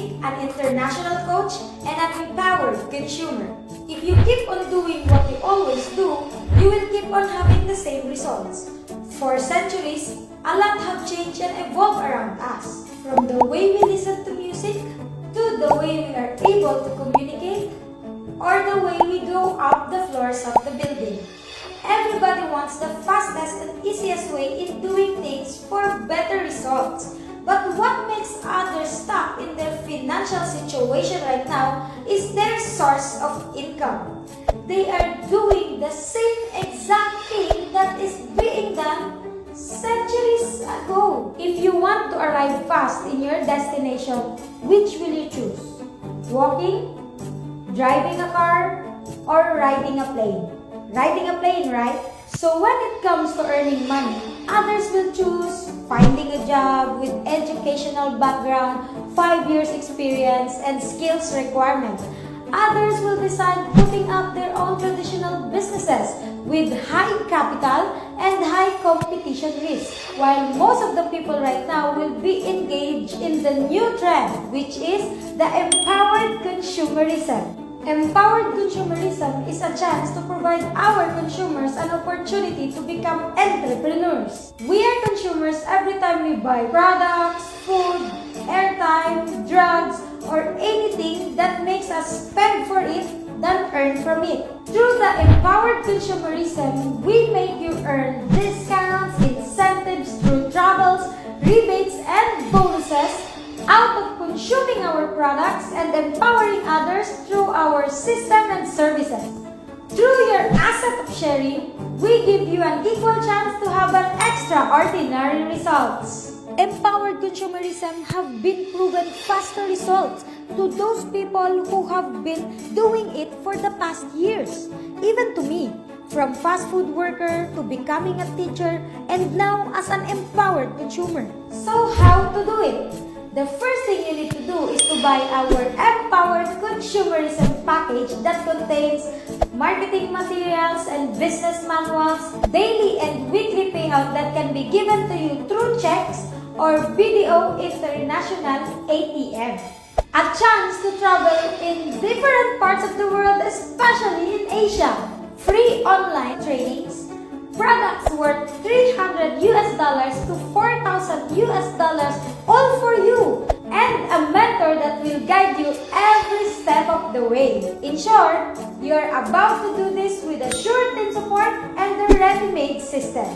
be an international coach and an empowered consumer. If you keep on doing what you always do, you will keep on having the same results. For centuries, a lot have changed and evolved around us. From the way we listen to music, to the way we are able to communicate, or the way we go up the floors of the building. Everybody wants the fastest and easiest way in doing things for better results. But what makes others stuck in their financial situation right now is their source of income. They are doing the same exact thing that is being done centuries ago. If you want to arrive fast in your destination, which will you choose? Walking, driving a car, or riding a plane? Riding a plane, right? So when it comes to earning money, others will choose finding a job with educational background, 5 years experience, and skills requirements. Others will decide putting up their own traditional businesses with high capital and high competition risk. While most of the people right now will be engaged in the new trend, which is the empowered consumerism. Empowered consumerism is a chance to provide our consumers an opportunity to become entrepreneurs. We are consumers every time we buy products, food, airtime, drugs, or anything that makes us spend for it than earn from it. Through the empowered consumerism, we make you earn discounts, incentives through travels, rebates, and bonuses out of consuming our products and empowering others through our system and services. Through your asset of sharing, we give you an equal chance to have an extraordinary results. Empowered consumerism have been proven faster results to those people who have been doing it for the past years. Even to me, from fast food worker to becoming a teacher and now as an empowered consumer. So how to do it? The first thing you need to do is to buy our Empowered Consumerism package that contains marketing materials and business manuals, daily and weekly payout that can be given to you through checks or BDO International ATM. A chance to travel in different parts of the world, especially in Asia. Free online trainings, products worth $300 to $4,000 all for you, and a mentor that will guide you every step of the way. In short, you are about to do this with a sure team support and the ready-made system.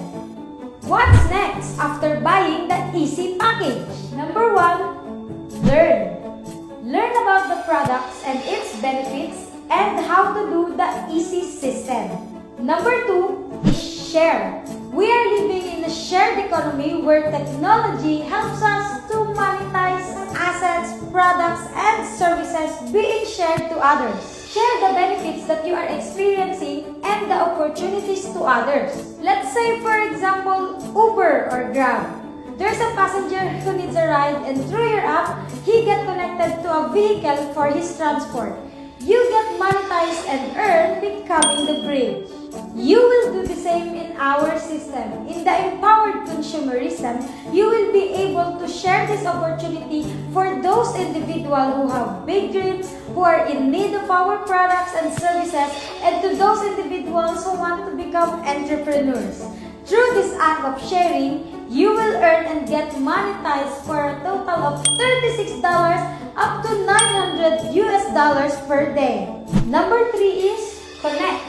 What's next after buying the easy package? Number 1, learn. Learn about the products and its benefits and how to do the easy system. Number 2 is share. We are living in a shared economy where technology helps us to monetize assets, products, and services being shared to others. Share the benefits that you are experiencing and the opportunities to others. Let's say, for example, Uber or Grab. There's a passenger who needs a ride and through your app, he gets connected to a vehicle for his transport. You get monetized and earn becoming the bridge. You will do the same in our system. In the empowered consumerism, you will be able to share this opportunity for those individuals who have big dreams, who are in need of our products and services, and to those individuals who want to become entrepreneurs. Through this act of sharing, you will earn and get monetized for a total of $36 up to $900 per day. Number 3 is connect.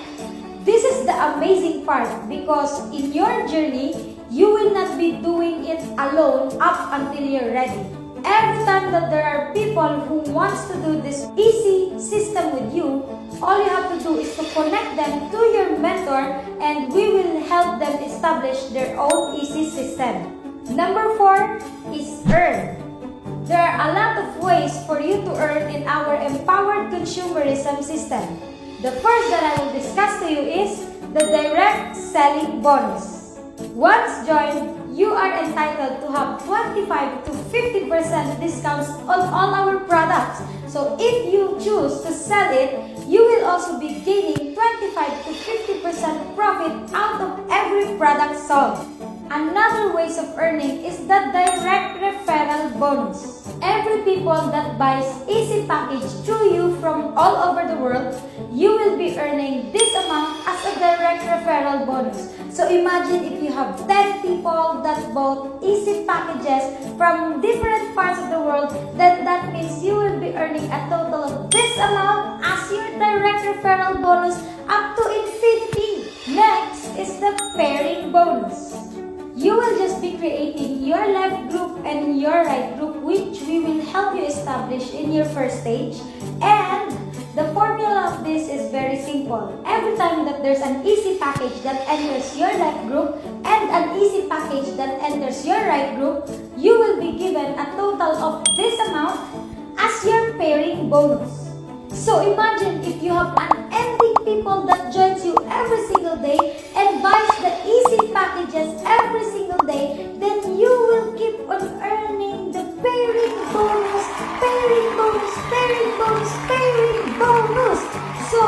This is the amazing part because in your journey, you will not be doing it alone up until you're ready. Every time that there are people who wants to do this easy system with you, all you have to do is to connect them to your mentor and we will help them establish their own easy system. Number 4 is earn. There are a lot of ways for you to earn in our empowered consumerism system. The first that I will discuss to you is the direct selling bonus. Once joined, you are entitled to have 25 to 50% discounts on all our products. So if you choose to sell it, you will also be gaining 25 to 50% profit out of every product sold. Another ways of earning is the direct referral bonus. Every people that buys Easy Package through you from all over the world, you will be earning this amount as a direct referral bonus. So imagine if you have 10 people that bought Easy Packages from different parts of the world, then that means you will be earning a total of this amount as your direct referral bonus up to infinity. Next is the pairing bonus. You will just be creating your left group and your right group, which we will help you establish in your first stage. And the formula of this is very simple. Every time that there's an Easy Package that enters your left group and an Easy Package that enters your right group, you will be given a total of this amount as your pairing bonus. So imagine if you have unending people that joins you every single day and buys the Easy Packages every single day, then you will keep on earning the pairing bonus, pairing bonus, pairing bonus, pairing bonus. So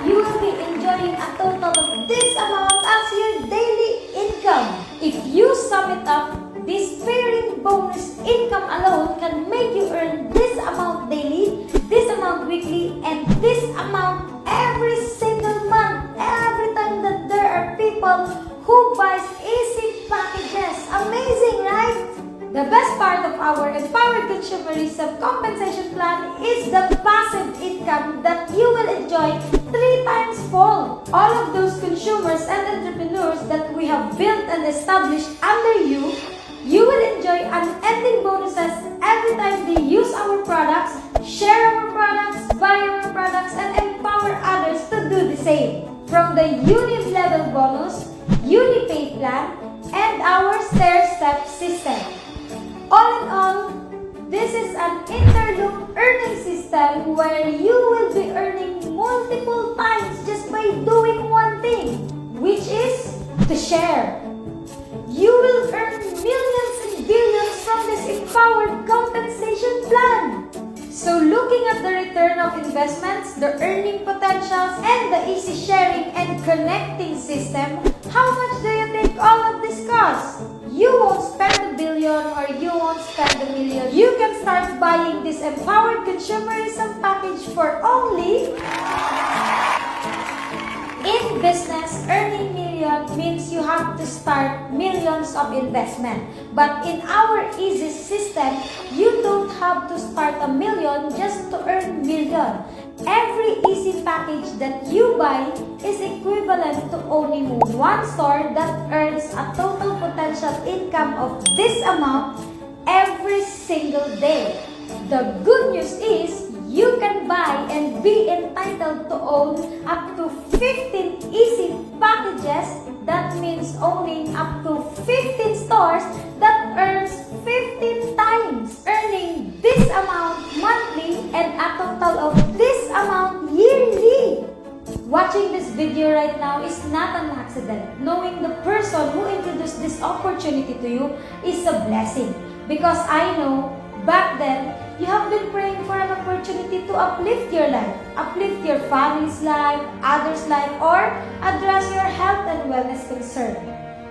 you will be enjoying a total of this amount as your daily income. If you sum it up, this pairing bonus income alone can make you earn this amount daily, this amount weekly, and this amount every single month, every time that there are people who buys Easy Packages. Amazing, right? The best part of our Empowered Consumerism compensation plan is the passive income that you will enjoy 3 times fold. All of those consumers and entrepreneurs that we have built and established under you, you will enjoy unending bonuses every time they use our products, share our products, buy our products, and empower others to do the same. From the Unit level bonus, UniPay plan, and our stair-step system. All in all, this is an interloop earning system where you will be earning multiple times just by doing one thing, which is to share. You will earn millions and billions from this empowered compensation plan. So looking at the return of investments, the earning potentials, and the easy sharing and connecting system, how much do you think all of this costs? You won't spend $1 billion or you won't spend $1 million. You can start buying this empowered consumerism package for only... In business, earning million means you have to start millions of investment. But in our easy system, you don't have to start $1 million just to earn million. Every Easy Package that you buy is equivalent to owning one store that earns a total potential income of this amount every single day. The good news is, you can buy and be entitled to own up to 15 Easy Packages. That means owning up to 15 stores that earns 15 times, earning this amount monthly and a total of this amount yearly. Watching this video right now is not an accident. Knowing the person who introduced this opportunity to you is a blessing. Because I know back then, you have been praying for an opportunity to uplift your life, uplift your family's life, others' life, or address your health and wellness concern.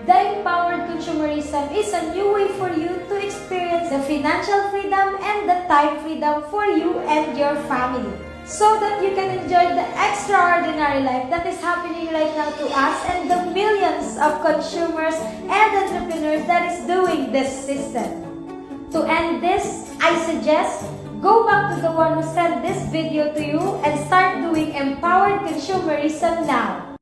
The Empowered Consumerism is a new way for you to experience the financial freedom and the time freedom for you and your family, so that you can enjoy the extraordinary life that is happening right now to us and the millions of consumers and entrepreneurs that is doing this system. To end this, I suggest go back to the one who sent this video to you and start doing Empowered Consumerism now.